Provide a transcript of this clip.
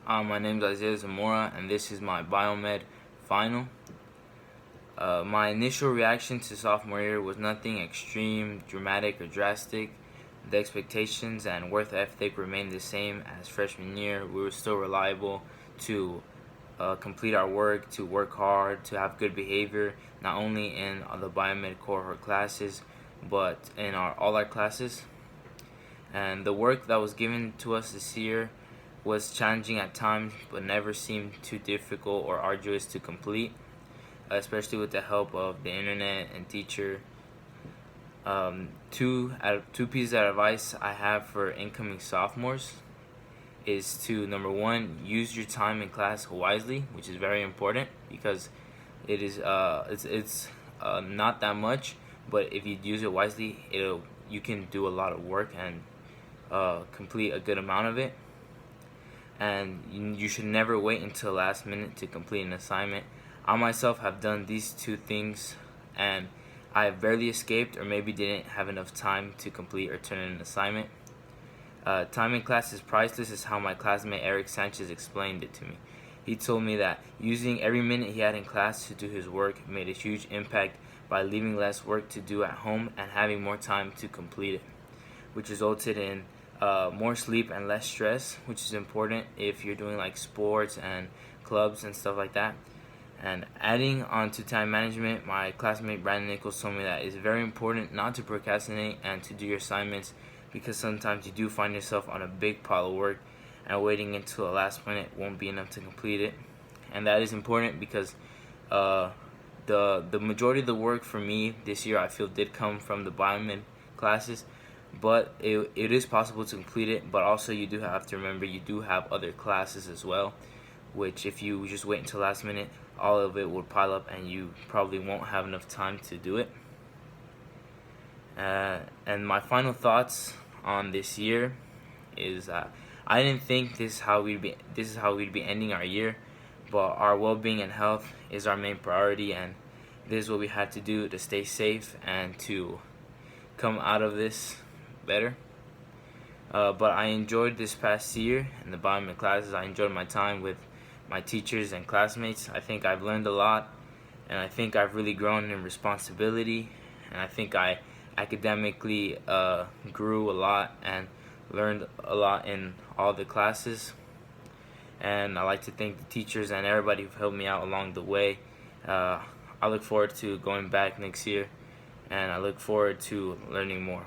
My name is Sophomore, and this is my Biomed final. My initial reaction to sophomore year was nothing extreme, dramatic, or drastic. The expectations and work ethic remained the same as freshman year. We were still reliable to complete our work, to work hard, to have good behavior, not only in the Biomed cohort classes, but in all our classes. And the work that was given to us this year was challenging at times, but never seemed too difficult or arduous to complete, especially with the help of the internet and teacher. Two pieces of advice I have for incoming sophomores is to, number one, use your time in class wisely, which is very important because it's not that much, but if you use it wisely, you can do a lot of work and complete a good amount of it. And you should never wait until last minute to complete an assignment. I myself have done these two things, and I have barely escaped or maybe didn't have enough time to complete or turn in an assignment. Time in class is priceless, is how my classmate Eric Sanchez explained it to me. He told me that using every minute he had in class to do his work made a huge impact by leaving less work to do at home and having more time to complete it, which resulted in more sleep and less stress, which is important if you're doing like sports and clubs and stuff like that. And adding on to time management, my classmate Brandon Nichols told me that it's very important not to procrastinate and to do your assignments, because sometimes you do find yourself on a big pile of work and waiting until the last minute won't be enough to complete it. And that is important because the majority of the work for me this year, I feel, did come from the Biomed classes, but it is possible to complete it. But also you do have to remember you do have other classes as well, which if you just wait until last minute, all of it will pile up and you probably won't have enough time to do it. And my final thoughts on this year is I didn't think this is how we'd be ending our year, but our well-being and health is our main priority, and this is what we had to do to stay safe and to come out of this better. But I enjoyed this past year in the Biomed classes. I enjoyed my time with my teachers and classmates. I think I've learned a lot, and I think I've really grown in responsibility, and I think I academically grew a lot and learned a lot in all the classes. And I like to thank the teachers and everybody who helped me out along the way. I look forward to going back next year, and I look forward to learning more.